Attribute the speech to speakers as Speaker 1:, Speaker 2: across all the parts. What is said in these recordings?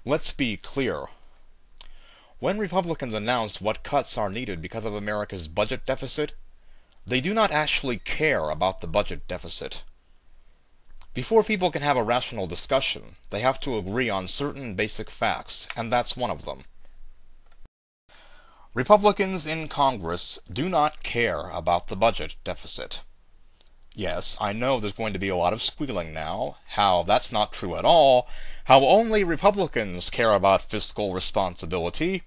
Speaker 1: Let's be clear. When Republicans announce what cuts are needed because of America's budget deficit, they do not actually care about the budget deficit. Before people can have a rational discussion, they have to agree on certain basic facts, and that's one of them. Republicans in Congress do not care about the budget deficit. Yes, I know there's going to be a lot of squealing now, how that's not true at all, how only Republicans care about fiscal responsibility,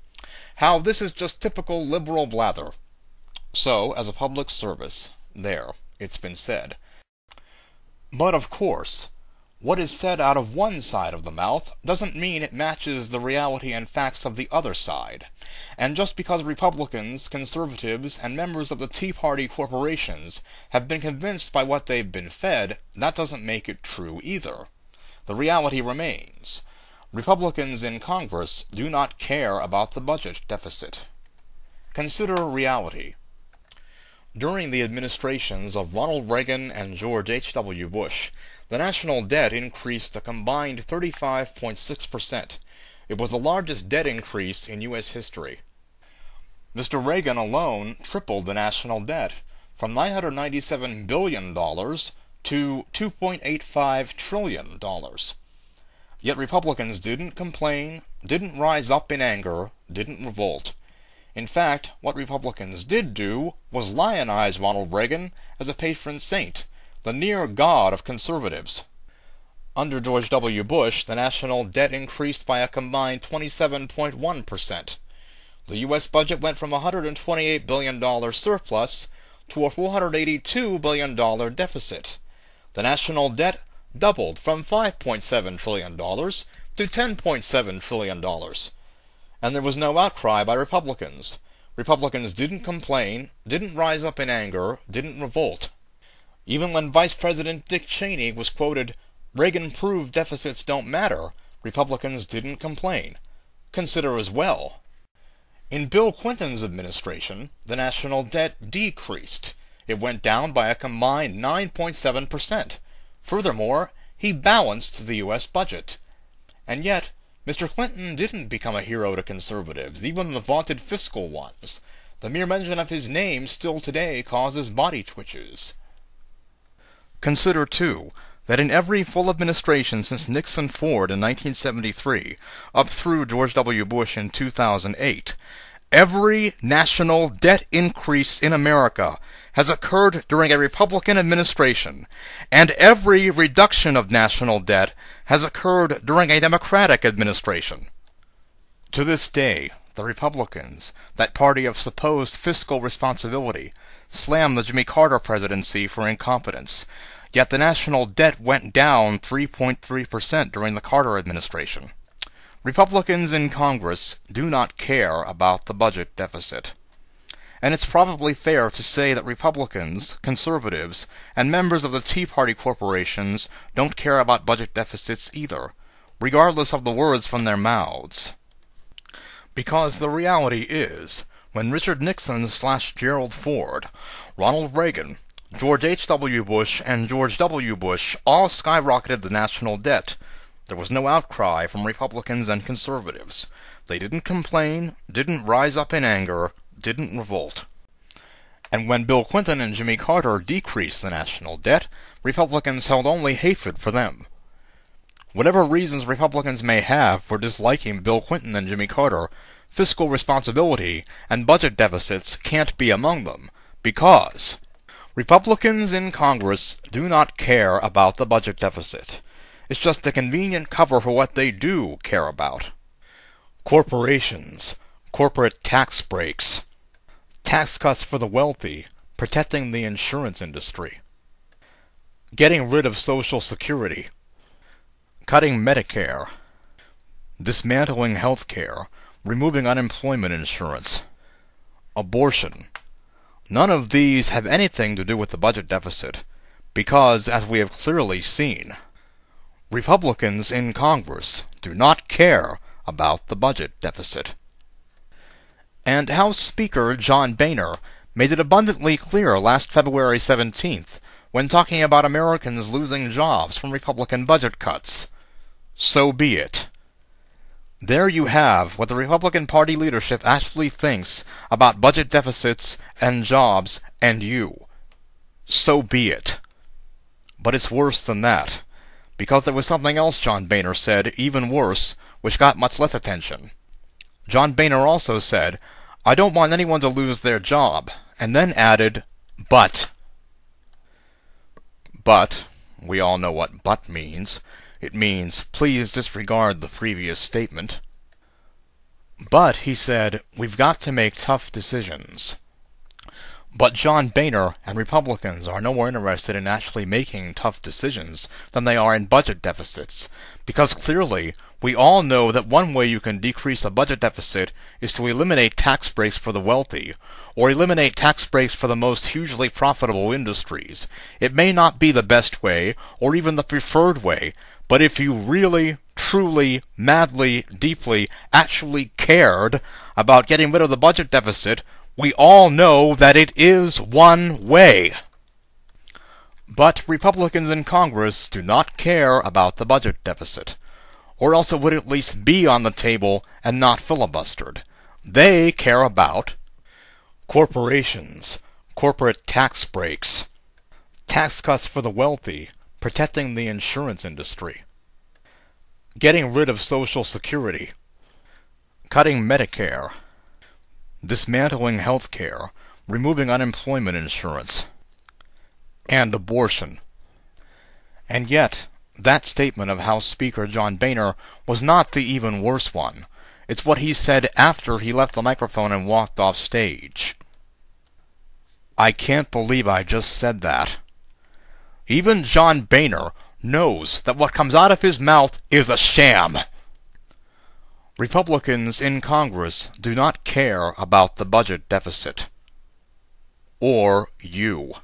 Speaker 1: how this is just typical liberal blather. So, as a public service, there, it's been said. But of course, what is said out of one side of the mouth doesn't mean it matches the reality and facts of the other side. And just because Republicans, conservatives, and members of the Tea Party corporations have been convinced by what they've been fed, that doesn't make it true either. The reality remains. Republicans in Congress do not care about the budget deficit. Consider reality. During the administrations of Ronald Reagan and George H.W. Bush, the national debt increased a combined 35.6%. It was the largest debt increase in U.S. history. Mr. Reagan alone tripled the national debt, from $997 billion to $2.85 trillion. Yet Republicans didn't complain, didn't rise up in anger, didn't revolt. In fact, what Republicans did do was lionize Ronald Reagan as a patron saint, the near god of conservatives. Under George W. Bush, the national debt increased by a combined 27.1%. The U.S. budget went from a $128 billion surplus to a $482 billion deficit. The national debt doubled from $5.7 trillion to $10.7 trillion. And there was no outcry by Republicans. Republicans didn't complain, didn't rise up in anger, didn't revolt. Even when Vice President Dick Cheney was quoted, "Reagan proved deficits don't matter," Republicans didn't complain. Consider as well. In Bill Clinton's administration, the national debt decreased. It went down by a combined 9.7%. Furthermore, he balanced the U.S. budget. And yet, Mr. Clinton didn't become a hero to conservatives, even the vaunted fiscal ones. The mere mention of his name still today causes body twitches. Consider, too, that in every full administration since Nixon Ford in 1973, up through George W. Bush in 2008, every national debt increase in America has occurred during a Republican administration, and every reduction of national debt has occurred during a Democratic administration. To this day, the Republicans, that party of supposed fiscal responsibility, slam the Jimmy Carter presidency for incompetence, yet the national debt went down 3.3% during the Carter administration. Republicans in Congress do not care about the budget deficit. And it's probably fair to say that Republicans, conservatives, and members of the Tea Party corporations don't care about budget deficits either, regardless of the words from their mouths. Because the reality is, when Richard Nixon / Gerald Ford, Ronald Reagan, George H.W. Bush, and George W. Bush all skyrocketed the national debt, there was no outcry from Republicans and conservatives. They didn't complain, didn't rise up in anger, didn't revolt. And when Bill Clinton and Jimmy Carter decreased the national debt, Republicans held only hatred for them. Whatever reasons Republicans may have for disliking Bill Clinton and Jimmy Carter, fiscal responsibility and budget deficits can't be among them, because Republicans in Congress do not care about the budget deficit. It's just a convenient cover for what they do care about. Corporations, corporate tax breaks, tax cuts for the wealthy, protecting the insurance industry, getting rid of Social Security, cutting Medicare, dismantling health care, removing unemployment insurance, abortion. None of these have anything to do with the budget deficit, because, as we have clearly seen, Republicans in Congress do not care about the budget deficit. And House Speaker John Boehner made it abundantly clear last February 17th when talking about Americans losing jobs from Republican budget cuts. So be it. There you have what the Republican Party leadership actually thinks about budget deficits and jobs and you. So be it. But it's worse than that, because there was something else John Boehner said, even worse, which got much less attention. John Boehner also said, "I don't want anyone to lose their job," and then added, "But." But, we all know what "but" means. It means, please disregard the previous statement. But, he said, we've got to make tough decisions. But John Boehner and Republicans are no more interested in actually making tough decisions than they are in budget deficits, because clearly we all know that one way you can decrease the budget deficit is to eliminate tax breaks for the wealthy, or eliminate tax breaks for the most hugely profitable industries. It may not be the best way, or even the preferred way, but if you really, truly, madly, deeply, actually cared about getting rid of the budget deficit, we all know that it is one way. But Republicans in Congress do not care about the budget deficit, or else it would at least be on the table and not filibustered. They care about corporations, corporate tax breaks, tax cuts for the wealthy, protecting the insurance industry, getting rid of Social Security, cutting Medicare, dismantling health care, removing unemployment insurance, and abortion. And yet, that statement of House Speaker John Boehner was not the even worse one. It's what he said after he left the microphone and walked off stage. I can't believe I just said that. Even John Boehner knows that what comes out of his mouth is a sham. Republicans in Congress do not care about the budget deficit. Or you.